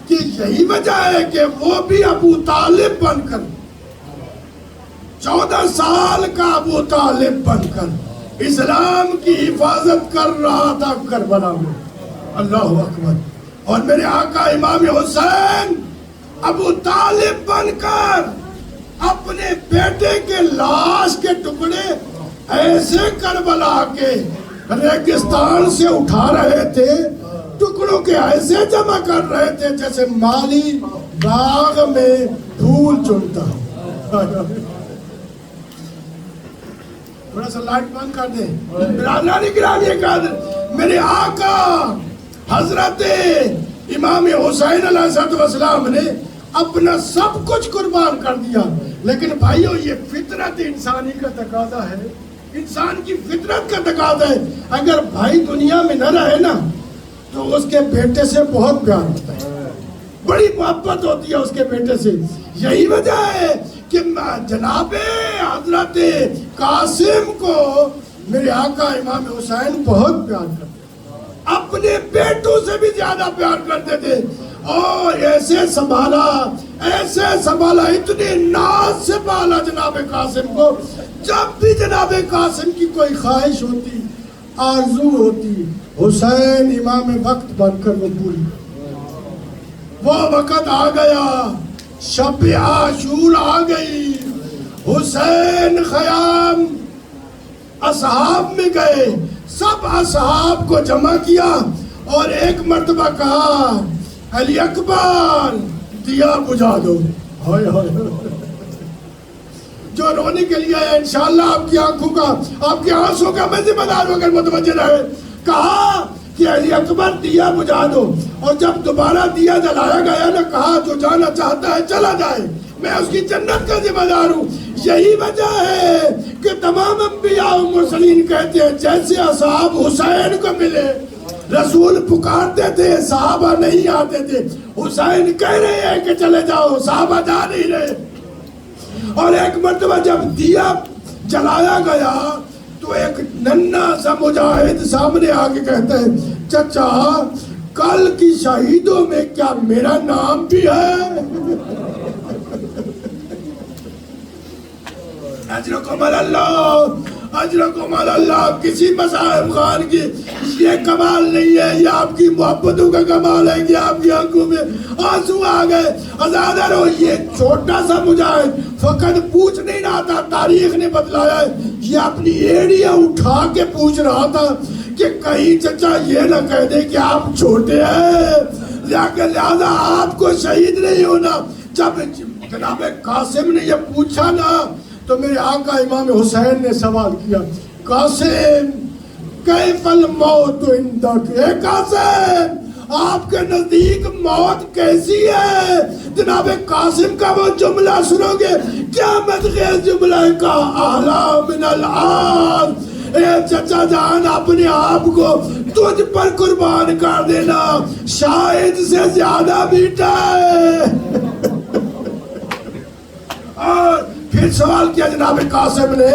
Speaker 3: کہ یہی وجہ ہے کہ وہ بھی ابو طالب بن کر 14 سال کا ابو طالب بن کر اسلام کی حفاظت کر رہا تھا کربلا میں. اللہ اکبر. اور میرے آقا امام حسین ابو طالب بن کر اپنے بیٹے کے لاش کے ٹکڑے ایسے کربلا کے ریگستان سے اٹھا رہے تھے، ٹکڑوں کے ایسے جمع کر رہے تھے جیسے مالی باغ میں پھول چنتا. تھوڑا سا لائٹ بند کر دیں. برادران گرامی قادر، میرے آقا حضرت امام حسین علیہ السلام نے اپنا سب کچھ قربان کر دیا. لیکن بھائیو یہ فطرت انسانی کا تقاضا ہے، انسان کی فطرت کا تقاضا ہے. اگر بھائی دنیا میں نہ رہے نا تو اس کے بیٹے سے بہت پیار ہوتا ہے، بڑی محبت ہوتی ہے اس کے بیٹے سے. یہی وجہ ہے کہ جناب حضرت قاسم کو میرے آقا امام حسین بہت پیار کرتے ہیں. اپنے بیٹوں سے بھی زیادہ پیار کرتے تھے اور ایسے سنبھالا اتنے ناز سے پالا جناب قاسم کو. جب بھی جناب قاسم کی کوئی خواہش ہوتی آرزو ہوتی حسین امام وقت بن کر وہ پوری. وہ وقت آ گیا شب عاشور آ گئی. حسین خیام اصحاب میں گئے سب اصحاب کو جمع کیا اور ایک مرتبہ کہا علی اکبر دیا بجھا دو. ہائے ہائے جو رونے کے لیے ہے انشاءاللہ آپ کی آنکھوں کا آپ کی آنسوں کا میں ذمہ دار ہو کر متوجہ رہے. کہا کہ علی اکبر دیا بجھا دو اور جب دوبارہ دیا جلایا گیا نہ کہا جو جانا چاہتا ہے چلا جائے میں اس کی جنت کا ذمہ دار ہوں. یہی وجہ ہے کہ تمام انبیاء و مرسلین کہتے ہیں جیسے اصحاب حسین کو ملے رسول پکارتے تھے صحابہ نہیں آتے تھے. حسین کہہ رہے ہیں کہ چلے جاؤ صحابہ جا نہیں رہے. اور ایک مرتبہ جب دیا جلایا گیا تو ایک ننھا سا مجاہد سامنے آ کے کہتا ہے چچا کل کی شہیدوں میں کیا میرا نام بھی ہے؟ اجرکم اللہ اجرکم اللہ. کسی مصاحب خان کی یہ کمال نہیں ہے یہ آپ کی محبتوں کا کمال ہے کہ آپ کی آنکھوں میں آنسو آ گئے. ازادر ہو یہ چھوٹا سا مجاہد فقط پوچھ نہیں رہا تھا تاریخ نے بتلایا ہے یہ اپنی ایڑیاں اٹھا کے پوچھ رہا تھا کہ کہیں چچا یہ نہ کہہ دے کہ آپ چھوٹے ہیں لہذا آپ کو شہید نہیں ہونا. جب جناب قاسم نے یہ پوچھا نا تو میرے آقا امام حسین نے سوال کیا قاسم کیف الموت عندک. اے قاسم آپ کے نزدیک موت کیسی ہے؟ جناب قاسم کا وہ جملہ سنو گے قیامت خیز جملہ کا اعلیٰ من العار. اے چچا جان اپنے آپ کو تجھ پر قربان کر دینا شاید سے زیادہ بیٹا ہے. اور پھر سوال کیا جناب قاسم نے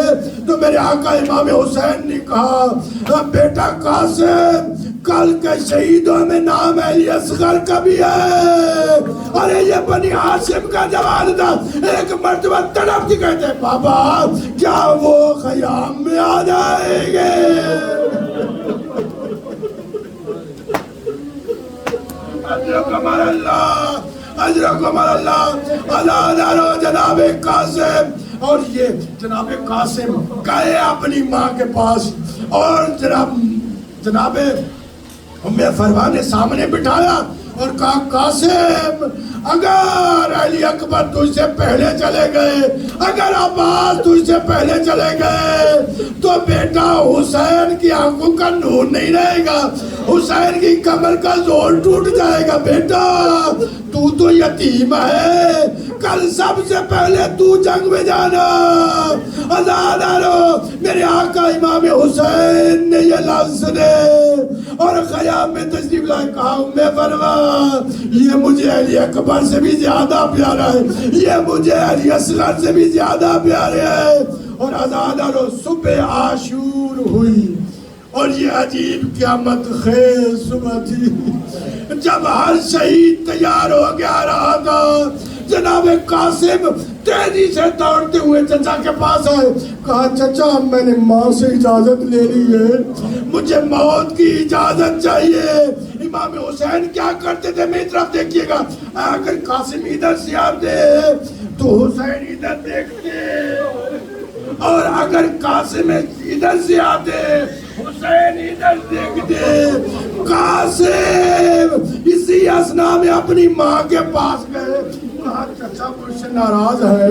Speaker 3: تو میرے آقا امام حسین نے کہا بیٹا قاسم کل کے شہیدوں میں نام علی اصغر کا بھی ہے. اور یہ بنی ہاشم کا جوان تھا. ایک مرتبہ تڑپ کے کہتے ہیں بابا کیا وہ خیام میں آ جائیں گے؟ اجرکم اللہ اجرکم اللہ اللہ جناب قاسم. اور یہ جناب قاسم گئے اپنی ماں کے پاس اور جناب ام فروا نے سامنے بٹھایا اور کہا قاسم اگر علی اکبر تجھ سے پہلے چلے گئے اگر عباس تجھ سے پہلے چلے گئے تو بیٹا حسین کی آنکھوں کا نور نہیں رہے گا حسین کی کمر کا زور ٹوٹ جائے گا. بیٹا تو یتیم ہے کل سب سے پہلے تو جنگ میں جانا. ازادارو میرے آقا امام حسین نے یہ لفظ سنے اور خیام میں تشریف لائے کہا ام فروا یہ مجھے علی اکبر سے بھی زیادہ پیارا ہے یہ مجھے علی اصغر سے بھی زیادہ پیارے ہے. اور ازادارو صبح عاشور ہوئی اور یہ عجیب قیامت خیز صبح تھی جب ہر شہید تیار ہو گیا رہا تھا. جناب قاسم تیزی سے دوڑتے ہوئے چچا کے پاس آئے کہا چچا میں نے ماں سے اجازت لے لی ہے مجھے موت کی اجازت چاہیے. امام حسین کیا کرتے تھے میری طرف دیکھیے گا اگر قاسم ادھر سے آتے تو حسین ادھر دیکھتے اور اگر قاسم ادھر سے آتے حسین ادھر دیکھتے. قاسم اسی اسنا میں اپنی ماں کے پاس گئے کہا چچا مجھ سے ناراض ہے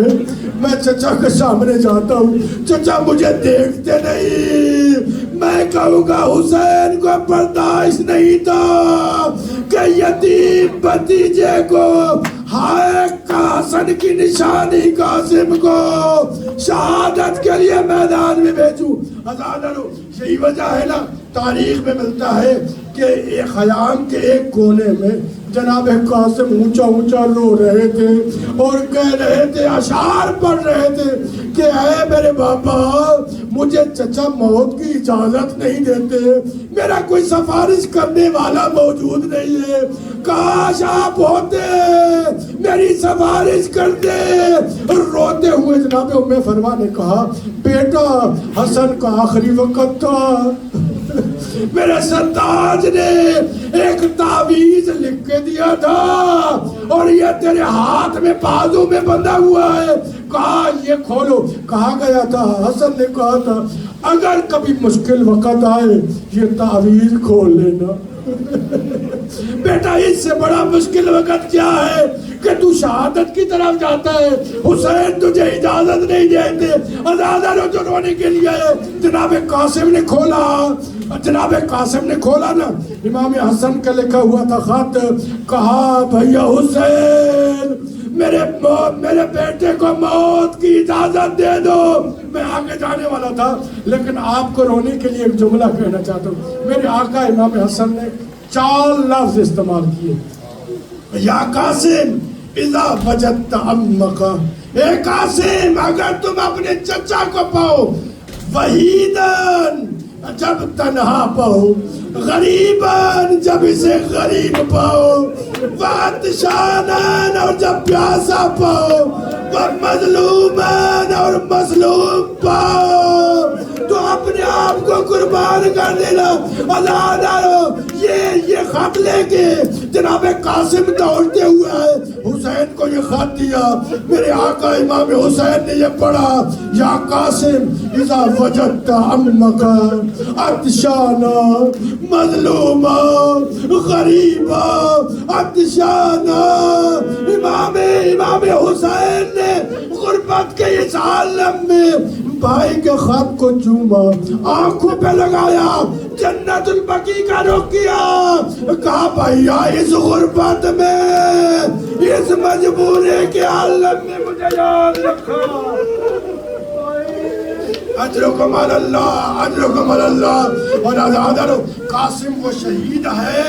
Speaker 3: میں چچا کے سامنے جاتا ہوں چچا مجھے دیکھتے نہیں. میں کہوں گا حسین کو برداشت نہیں تھا کہ یتیم بھتیجے کو ہائے حسن کی نشانی قاسم کو شہادت کے لیے میدان میں بھیجوں. ازادرو یہی وجہ ہے نا تاریخ میں ملتا ہے کہ خیام کے ایک کونے میں جناب قاسم اونچا اونچا رو رہے تھے اور کہہ رہے تھے اشعار پڑھ رہے تھے کہ اے میرے بابا مجھے چچا موت کی اجازت نہیں دیتے، میرا کوئی سفارش کرنے والا موجود نہیں ہے، کاش آپ ہوتے میری سفارش کرتے۔ روتے ہوئے جناب ام فرما نے کہا بیٹا حسن کا آخری وقت تھا، میرے سرتاج نے ایک تعویذ لکھ کے دیا تھا اور یہ تیرے ہاتھ میں بازو میں بندھا ہوا ہے، کہا یہ کھولو۔ کہا گیا تھا، حسن نے کہا تھا اگر کبھی مشکل وقت آئے یہ تعویذ کھول لینا۔ بیٹا اس سے بڑا مشکل وقت کیا ہے کہ تو شہادت کی طرف جاتا ہے، حسین تجھے اجازت نہیں دیتے، ازادہ رو رونے کے لیے۔ جناب قاسم نے کھولا، جناب قاسم نے کھولا نا، امام حسن کا لکھا ہوا تھا خط، کہا بھیا حسین میرے بیٹے کو موت کی اجازت دے دو۔ میں آگے جانے والا تھا لیکن آپ کو رونے کے لیے ایک جملہ کہنا چاہتا ہوں۔ میرے آقا امام حسن نے 4 لفظ استعمال کیے، یا قاسم اذا وجدت عمک، اے قاسم اگر تم اپنے چچا کو پاؤ، وحیدن جب تنہا پاؤ، غریباً جب اسے غریب پاؤ، وعطشاناً اور جب پیاسا پاؤ، ومظلوماً اور مظلوم پاؤ، تو اپنے آپ کو قربان کر دینا۔ ازادارو یہ خط لے کے جناب قاسم دوڑتے ہوئے آئے، حسین کو یہ خط دیا۔ میرے آقا امام حسین نے یہ پڑھا، یا قاسم اذا وجدت عمک عطشانا مظلوما غریبا عطشانا۔ امام حسین نے غربت کے اس عالم میں بھائی کے خط کو چوما، آنکھوں پہ لگایا، جنت البقیع کا رخ کیا، کہا بھائیا اس غربت میں، اس مجبوری کے عالم میں مجھے یاد رکھا۔ اجرکم علی اللہ، اجرکم علی اللہ۔ اور آزادارو قاسم وہ شہید ہے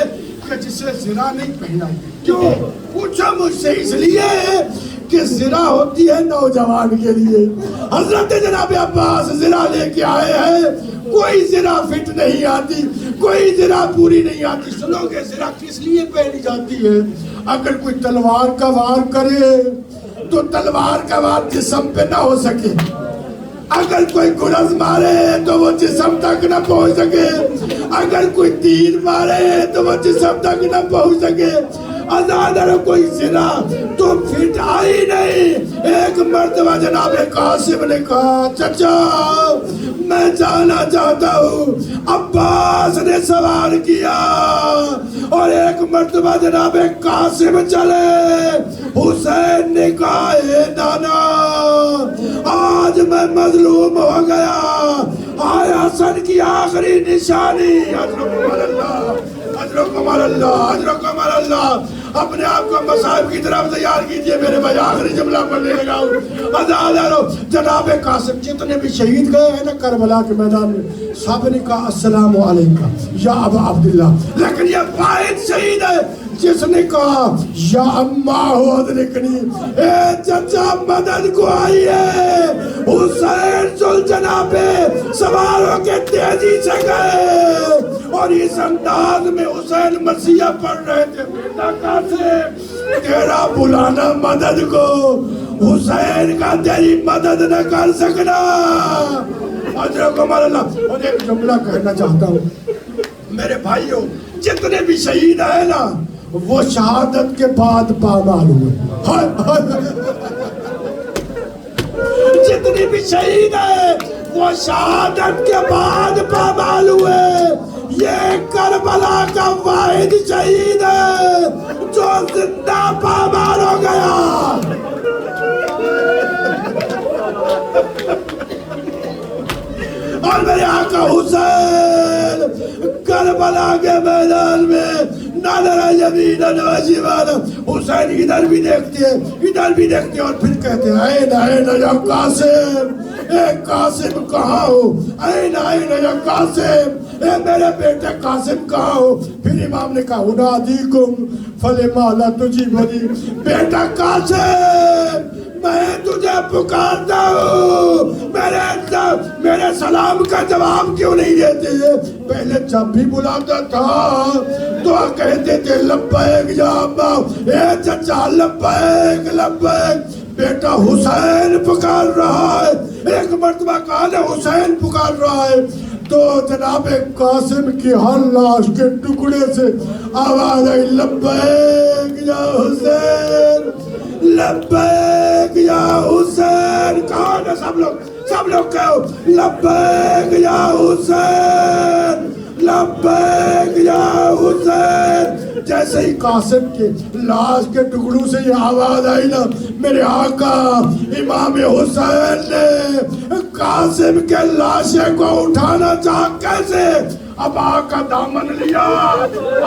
Speaker 3: کہ جسے زرہ نہیں پہنا۔ کیوں؟ پوچھا مجھ سے اس لیے کہ زرہ ہوتی ہے نوجوان کے لیے۔ حضرت جناب عباس زرہ لے کے آئے ہیں، کوئی زرہ فٹ نہیں آتی، کوئی زرہ پوری نہیں آتی۔ سنو گے زرہ کس لیے پہنی جاتی ہے؟ اگر کوئی تلوار کا وار کرے تو تلوار کا وار جسم پہ نہ ہو سکے، اگر کوئی گرز مارے تو وہ جسم تک نہ پہنچ سکے، اگر کوئی تیر مارے تو وہ جسم تک نہ پہنچ سکے۔ ازادر کوئی زرہ تو فٹ آئی نہیں۔ ایک مرتبہ جناب قاسم نے کہا چچا میں جانا چاہتا ہوں، عباس نے سوال کیا، اور ایک مرتبہ جناب قاسم چلے، حسین نے کہا اے نانا آج میں مظلوم ہو گیا، آئے حسن کی آخری نشانی۔ اجرکم علی اللہ، اجرکم علی اللہ، اجرکم علی اللہ۔ اپنے آپ کو مصائب کی طرف تیار کیجئے، میرے بھائی آخری جملہ پڑھنے لگا ہوں۔ ازادارو جناب قاسم جتنے بھی شہید گئے ہیں نا کربلا کے میدان میں، سب نے کہا السلام علیکم یا ابا عبداللہ، لیکن یہ واحد شہید ہے جس نے کہا یا اماں ہو ادرکنی، اے چچا مدد کو آئیے۔ حسین ذوالجناح پہ سوار ہو کے تیزی سے گئے اور اس انداز میں حسین مسیح پڑھ رہے تھے، بیٹا قاسم تیرا بلانا مدد کو، حسین کا تیری مدد نہ کر سکنا۔ اجرکم علی اللہ۔ اور ایک جملہ کہنا چاہتا ہوں میرے بھائیوں، جتنے بھی شہید ہیں نا وہ شہادت کے بعد پامال ہوئے، جتنی بھی شہید ہیں وہ شہادت کے بعد پامال ہوئے۔ یہ کربلا کا واحد شہید ہے جو زندہ پامال ہو گیا۔ اور میرے آقا حسین کربلا کے میدان میں نظر یمیناً و شمالاً، حسین ادھر بھی دیکھتے ہیں ادھر بھی دیکھتے ہیں اور پھر کہتے ہیں این این یا قاسم، اے قاسم کہاں ہو، این این یا قاسم، اے میرے بیٹے قاسم کہاں ہو۔ پھر امام نے کہا انادیکم فلما لا تجیبونی، بیٹا قاسم میں تجھے پکارتا ہوں، میرے سلام کا جواب کیوں نہیں دیتے؟ پہلے جب بھی بلاتا تھا تو کہتے تھے لبیک یا ابا، اے چچا لبیک لبیک، بیٹا حسین پکار رہا ہے، ایک مرتبہ کہا نا حسین پکار رہا ہے، تو جناب قاسم کی ہر لاش کے ٹکڑے سے آواز آئی لبیک یا حسین، لبیک یا حسین، کہا نا سب لوگ کہو لبیک یا حسین، لبیک یا حسین۔ جیسے ہی قاسم کے لاش کے ٹکڑوں سے یہ آواز آئی نا، میرے آقا امام حسین نے قاسم کے لاشے کو اٹھانا چاہا، کیسے؟ ابا کا دامن لیا،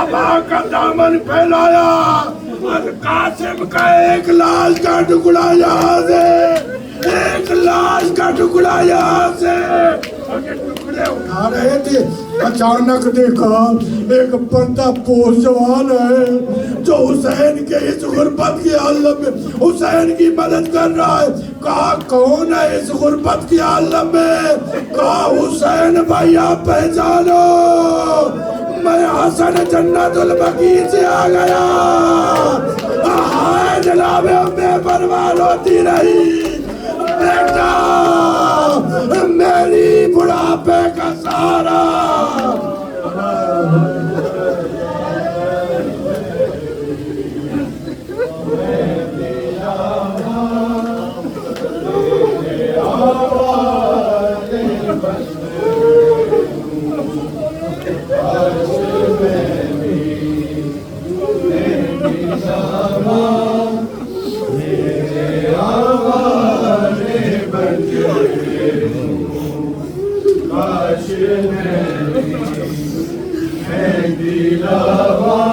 Speaker 3: ابا کا دامن پھیلایا اور قاسم کا ایک لاش کا ٹکڑا یہاں سے، ایک لاش کا ٹکڑا یہاں سے، ٹکڑے اٹھا رہے تھے، اچانک دیکھا ایک پردہ پوش جوان ہے جو حسین کے اس غربت کے عالم میں حسین کی مدد کر رہا ہے۔ کہا کون ہے اس غربت کے عالم میں؟ کہا حسین بھائی آپ پہچانو، میں حسن جنت البقیع سے آ گیا۔ ہائے جناب میں پروان ہوتی رہی، بیٹا میری بڑھاپے کا سہارا۔
Speaker 2: میں